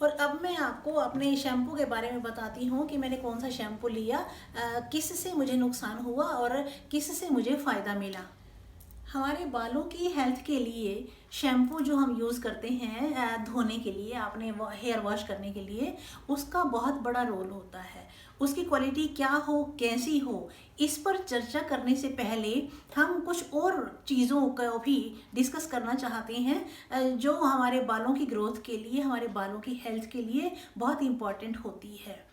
और अब मैं आपको अपने शैम्पू के बारे में बताती हूँ कि मैंने कौन सा शैम्पू लिया, किससे मुझे नुकसान हुआ और किससे मुझे फ़ायदा मिला। हमारे बालों की हेल्थ के लिए शैम्पू जो हम यूज़ करते हैं धोने के लिए, अपने हेयर वॉश करने के लिए, उसका बहुत बड़ा रोल होता है। उसकी क्वालिटी क्या हो, कैसी हो, इस पर चर्चा करने से पहले हम कुछ और चीज़ों को भी डिस्कस करना चाहते हैं जो हमारे बालों की ग्रोथ के लिए, हमारे बालों की हेल्थ के लिए बहुत इम्पॉर्टेंट होती है।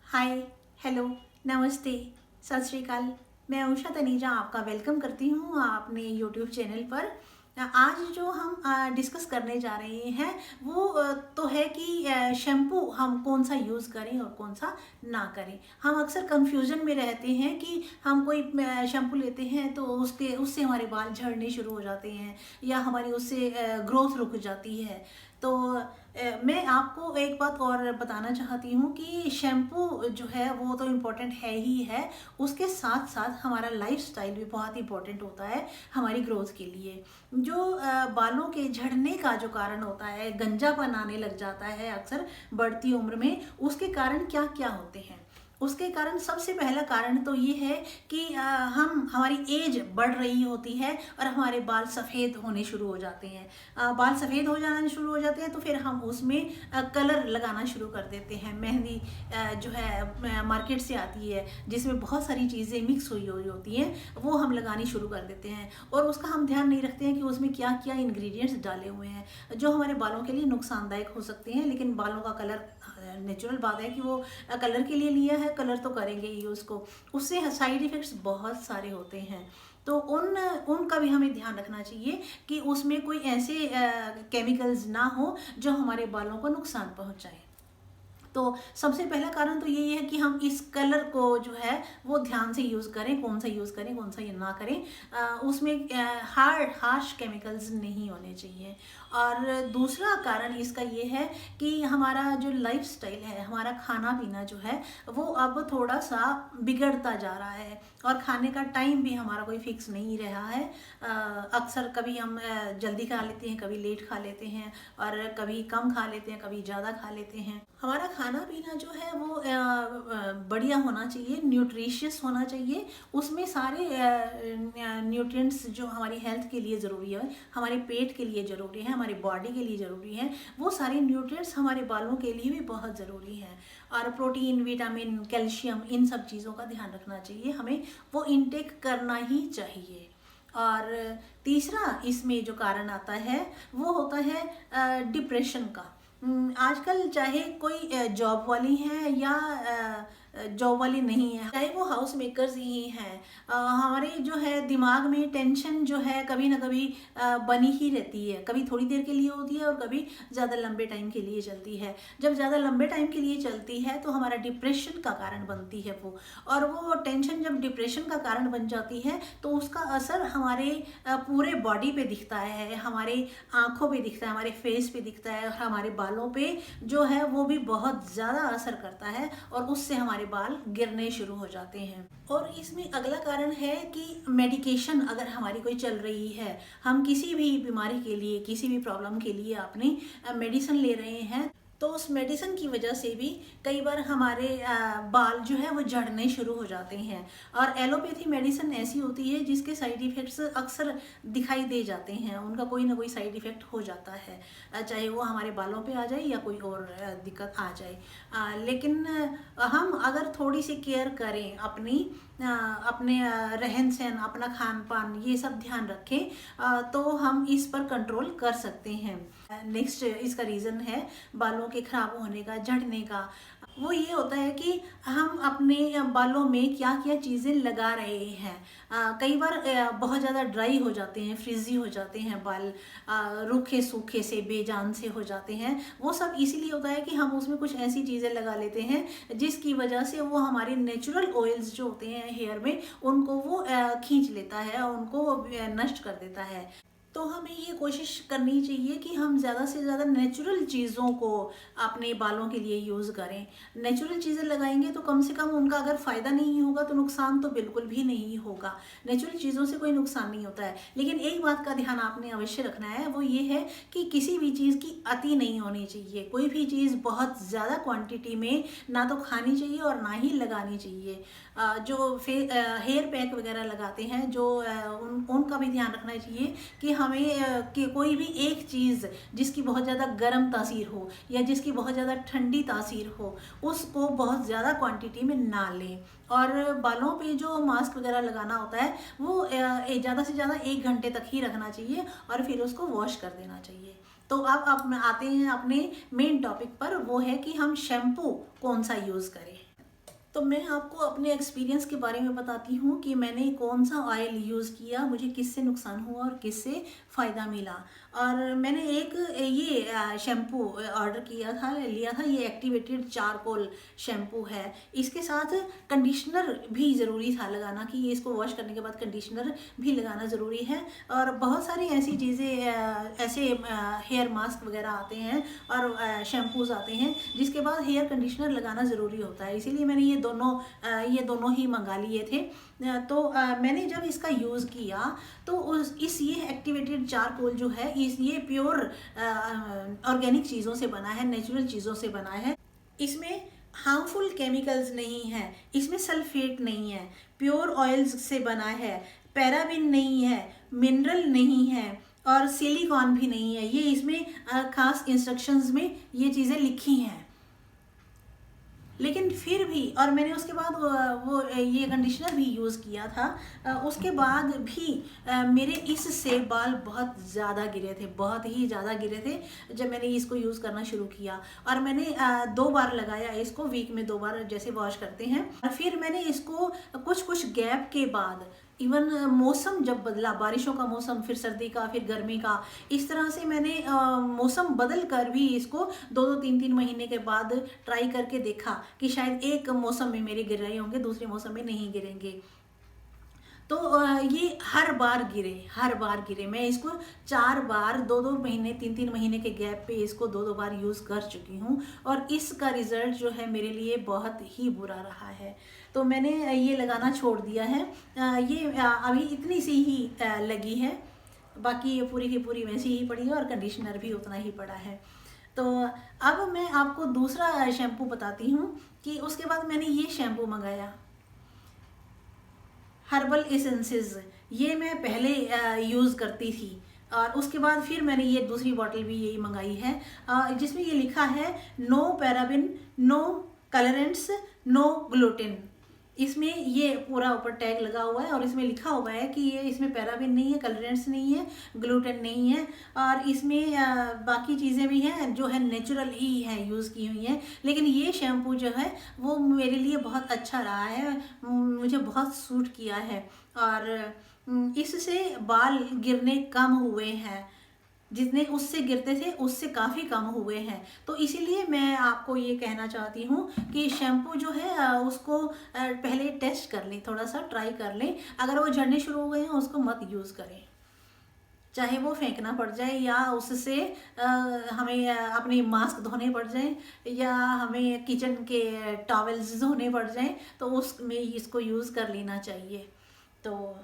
हाय, हेलो, नमस्ते, सत श्री अकाल। मैं उषा तनीजा आपका वेलकम करती हूँ अपने यूट्यूब चैनल पर। आज जो हम डिस्कस करने जा रहे हैं वो तो है कि शैम्पू हम कौन सा यूज़ करें और कौन सा ना करें। हम अक्सर कंफ्यूजन में रहते हैं कि हम कोई शैम्पू लेते हैं तो उससे हमारे बाल झड़ने शुरू हो जाते हैं या हमारी उससे ग्रोथ रुक जाती है। तो मैं आपको एक बात और बताना चाहती हूँ कि शैम्पू जो है वो तो इम्पोर्टेंट है ही है, उसके साथ साथ हमारा लाइफस्टाइल भी बहुत इम्पोर्टेंट होता है हमारी ग्रोथ के लिए। जो बालों के झड़ने का जो कारण होता है, गंजापन आने लग जाता है अक्सर बढ़ती उम्र में, उसके कारण क्या क्या होते हैं। उसके कारण सबसे पहला कारण तो ये है कि हम हमारी एज बढ़ रही होती है और हमारे बाल सफ़ेद होने शुरू हो जाते हैं। बाल सफ़ेद हो जाना शुरू हो जाते हैं तो फिर हम उसमें कलर लगाना शुरू कर देते हैं। मेहंदी जो है मार्केट से आती है जिसमें बहुत सारी चीज़ें मिक्स हुई हुई होती हैं, वो हम लगानी शुरू कर देते हैं और उसका हम ध्यान नहीं रखते हैं कि उसमें क्या क्या इंग्रेडिएंट्स डाले हुए हैं जो हमारे बालों के लिए नुकसानदायक हो सकते हैं। लेकिन बालों का कलर, नेचुरल बात है कि वो कलर के लिए लिया है, कलर तो करेंगे ही उसको, उससे साइड इफ़ेक्ट्स बहुत सारे होते हैं। तो उनका भी हमें ध्यान रखना चाहिए कि उसमें कोई ऐसे केमिकल्स ना हो जो हमारे बालों को नुकसान पहुंचाए। तो सबसे पहला कारण तो यही है कि हम इस कलर को जो है वो ध्यान से यूज़ करें, कौन सा यूज़ करें कौन सा ये ना करें। उसमें हार्श केमिकल्स नहीं होने चाहिए। और दूसरा कारण इसका ये है कि हमारा जो लाइफस्टाइल है, हमारा खाना पीना जो है वो अब थोड़ा सा बिगड़ता जा रहा है और खाने का टाइम भी हमारा कोई फिक्स नहीं रहा है। अक्सर कभी हम जल्दी खा लेते हैं, कभी लेट खा लेते हैं और कभी कम खा लेते हैं, कभी ज़्यादा खा लेते हैं। हमारा खाना पीना जो है वो बढ़िया होना चाहिए, न्यूट्रिशियस होना चाहिए। उसमें सारे न्यूट्रिएंट्स जो हमारी हेल्थ के लिए ज़रूरी है, हमारे पेट के लिए ज़रूरी है, हमारी बॉडी के लिए ज़रूरी है, वो सारे न्यूट्रिएंट्स हमारे बालों के लिए भी बहुत ज़रूरी है। और प्रोटीन, विटामिन, कैल्शियम, इन सब चीज़ों का ध्यान रखना चाहिए, हमें वो इनटेक करना ही चाहिए। और तीसरा इसमें जो कारण आता है वो होता है डिप्रेशन का। आजकल चाहे कोई जॉब वाली हैं या जॉब वाली नहीं है, चाहे वो हाउस मेकर्स ही हैं, हमारे जो है दिमाग में टेंशन जो है कभी ना कभी बनी ही रहती है। कभी थोड़ी देर के लिए होती है और कभी ज़्यादा लंबे टाइम के लिए चलती है। जब ज़्यादा लंबे टाइम के लिए चलती है तो हमारा डिप्रेशन का कारण बनती है वो, और वो टेंशन जब डिप्रेशन का कारण बन जाती है तो उसका असर हमारे पूरे बॉडी पे दिखता है, हमारे आँखों पे दिखता है, हमारे फेस पे दिखता है और हमारे बालों पे जो है वो भी बहुत ज़्यादा असर करता है और उससे हमारे बाल गिरने शुरू हो जाते हैं। और इसमें अगला कारण है कि मेडिकेशन अगर हमारी कोई चल रही है, हम किसी भी बीमारी के लिए, किसी भी प्रॉब्लम के लिए अपनी मेडिसिन ले रहे हैं, तो उस मेडिसिन की वजह से भी कई बार हमारे बाल जो है वो झड़ने शुरू हो जाते हैं। और एलोपैथी मेडिसिन ऐसी होती है जिसके साइड इफ़ेक्ट्स अक्सर दिखाई दे जाते हैं, उनका कोई ना कोई साइड इफ़ेक्ट हो जाता है, चाहे वो हमारे बालों पे आ जाए या कोई और दिक्कत आ जाए। लेकिन हम अगर थोड़ी सी केयर करें अपनी, अपने रहन सहन, अपना खान पान, ये सब ध्यान रखें तो हम इस पर कंट्रोल कर सकते हैं। नेक्स्ट इसका रीज़न है बालों के खराब होने का, झड़ने का, वो ये होता है कि हम अपने बालों में क्या क्या चीज़ें लगा रहे हैं। कई बार बहुत ज़्यादा ड्राई हो जाते हैं, फ्रिजी हो जाते हैं बाल, रूखे सूखे से, बेजान से हो जाते हैं। वो सब इसीलिए होता है कि हम उसमें कुछ ऐसी चीज़ें लगा लेते हैं जिसकी वजह से वो हमारे नेचुरल ऑयल्स जो होते हैं हेयर में, उनको वो खींच लेता है और उनको वो नष्ट कर देता है। तो हमें ये कोशिश करनी चाहिए कि हम ज़्यादा से ज़्यादा नेचुरल चीज़ों को अपने बालों के लिए यूज़ करें। नेचुरल चीज़ें लगाएंगे तो कम से कम उनका अगर फ़ायदा नहीं होगा तो नुकसान तो बिल्कुल भी नहीं होगा। नेचुरल चीज़ों से कोई नुकसान नहीं होता है। लेकिन एक बात का ध्यान आपने अवश्य रखना है, वो ये है कि किसी भी चीज़ की अति नहीं होनी चाहिए। कोई भी चीज़ बहुत ज़्यादा क्वांटिटी में ना तो खानी चाहिए और ना ही लगानी चाहिए। जो हेयर पैक वगैरह लगाते हैं जो उनका भी ध्यान रखना चाहिए कि हमें कि कोई भी एक चीज़ जिसकी बहुत ज़्यादा गर्म तासीर हो या जिसकी बहुत ज़्यादा ठंडी तासीर हो उसको बहुत ज़्यादा क्वांटिटी में ना लें। और बालों पे जो मास्क वगैरह लगाना होता है वो ज़्यादा से ज़्यादा 1 घंटे तक ही रखना चाहिए और फिर उसको वॉश कर देना चाहिए। तो अब आप आते हैं अपने मेन टॉपिक पर, वो है कि हम शैम्पू कौन सा यूज़ करें। तो मैं आपको अपने एक्सपीरियंस के बारे में बताती हूँ कि मैंने कौन सा ऑयल यूज़ किया, मुझे किससे नुकसान हुआ और किससे फ़ायदा मिला। और मैंने एक ये शैम्पू ऑर्डर किया था, लिया था, ये एक्टिवेटेड चारकोल शैम्पू है। इसके साथ कंडीशनर भी ज़रूरी था लगाना, कि इसको वॉश करने के बाद कंडीशनर भी लगाना ज़रूरी है। और बहुत सारी ऐसी चीज़ें, ऐसे हेयर मास्क वगैरह आते हैं और शैम्पूज़ आते हैं जिसके बाद हेयर कंडीशनर लगाना ज़रूरी होता है। इसीलिए मैंने ये दोनों ही मंगा लिए थे। तो मैंने जब इसका यूज़ किया तो ये एक्टिवेटेड चारकोल जो है ये प्योर ऑर्गेनिक चीज़ों से बना है, नेचुरल चीज़ों से बना है। इसमें हार्मफुल केमिकल्स नहीं है, इसमें सल्फेट नहीं है, प्योर ऑयल्स से बना है, पैराबिन नहीं है, मिनरल नहीं है और सिलिकॉन भी नहीं है। ये इसमें खास इंस्ट्रक्शंस में ये चीज़ें लिखी हैं। लेकिन फिर भी, और मैंने उसके बाद वो ये कंडीशनर भी यूज़ किया था, उसके बाद भी मेरे इससे बाल बहुत ज़्यादा गिरे थे, बहुत ही ज़्यादा गिरे थे जब मैंने इसको यूज़ करना शुरू किया। और मैंने 2 बार लगाया इसको, वीक में 2 बार जैसे वॉश करते हैं। और फिर मैंने इसको कुछ गैप के बाद, इवन मौसम जब बदला, बारिशों का मौसम, फिर सर्दी का, फिर गर्मी का, इस तरह से मैंने मौसम बदल कर भी इसको 2-2, 3-3 महीने के बाद ट्राई करके देखा कि शायद एक मौसम में मेरे गिर रहे होंगे, दूसरे मौसम में नहीं गिरेंगे। तो ये हर बार गिरे। मैं इसको 4 बार 2-2 महीने, 3-3 महीने के गैप पे इसको 2-2 बार यूज़ कर चुकी हूँ और इसका रिज़ल्ट जो है मेरे लिए बहुत ही बुरा रहा है। तो मैंने ये लगाना छोड़ दिया है। ये अभी इतनी सी ही लगी है, बाकी ये पूरी की पूरी वैसी ही पड़ी है और कंडीशनर भी उतना ही पड़ा है। तो अब मैं आपको दूसरा शैम्पू बताती हूँ कि उसके बाद मैंने ये शैम्पू मंगाया, हर्बल एसेंसेस। ये मैं पहले यूज़ करती थी और उसके बाद फिर मैंने ये दूसरी बॉटल भी यही मंगाई है, जिसमें ये लिखा है no paraben, no colourants, no gluten. इसमें ये पूरा ऊपर टैग लगा हुआ है और इसमें लिखा हुआ है कि ये इसमें पैराबिन नहीं है, कलरेंट्स नहीं है, ग्लूटेन नहीं है और इसमें बाकी चीज़ें भी हैं जो है नेचुरल ही है, यूज़ की हुई हैं। लेकिन ये शैम्पू जो है वो मेरे लिए बहुत अच्छा रहा है, मुझे बहुत सूट किया है और इससे बाल गिरने कम हुए हैं, जितने उससे गिरते थे उससे काफ़ी कम हुए हैं। तो इसीलिए मैं आपको ये कहना चाहती हूँ कि शैम्पू जो है उसको पहले टेस्ट कर लें, थोड़ा सा ट्राई कर लें। अगर वो झड़ने शुरू हो गए हैं उसको मत यूज़ करें, चाहे वो फेंकना पड़ जाए या उससे हमें अपने मास्क धोने पड़ जाए या हमें किचन के टॉवेल्स धोने पड़ जाए, तो उसमें इसको यूज़ कर लेना चाहिए। तो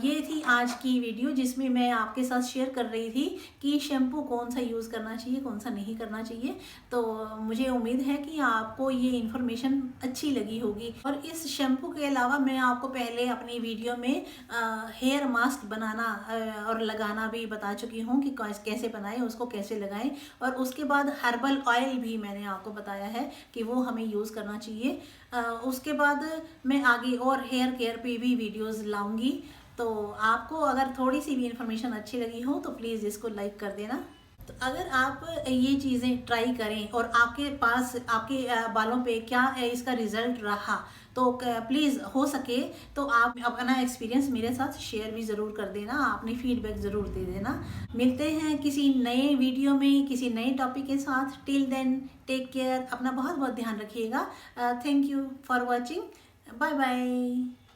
ये थी आज की वीडियो जिसमें मैं आपके साथ शेयर कर रही थी कि शैम्पू कौन सा यूज़ करना चाहिए, कौन सा नहीं करना चाहिए। तो मुझे उम्मीद है कि आपको ये इन्फॉर्मेशन अच्छी लगी होगी। और इस शैम्पू के अलावा मैं आपको पहले अपनी वीडियो में हेयर मास्क बनाना और लगाना भी बता चुकी हूँ कि कैसे बनाएं, उसको कैसे लगाएं। और उसके बाद हर्बल ऑयल भी मैंने आपको बताया है कि वो हमें यूज़ करना चाहिए। उसके बाद मैं आगे और हेयर केयर पे भी वीडियोज़ लाऊंगी। तो आपको अगर थोड़ी सी भी इन्फॉर्मेशन अच्छी लगी हो तो प्लीज़ इसको लाइक कर देना। तो अगर आप ये चीज़ें ट्राई करें और आपके पास आपके बालों पे क्या इसका रिज़ल्ट रहा तो प्लीज़ हो सके तो आप अपना एक्सपीरियंस मेरे साथ शेयर भी ज़रूर कर देना, अपनी फीडबैक ज़रूर दे देना। मिलते हैं किसी नए वीडियो में किसी नए टॉपिक के साथ। टिल देन टेक केयर, अपना बहुत बहुत ध्यान रखिएगा। Thank you for watching, bye bye.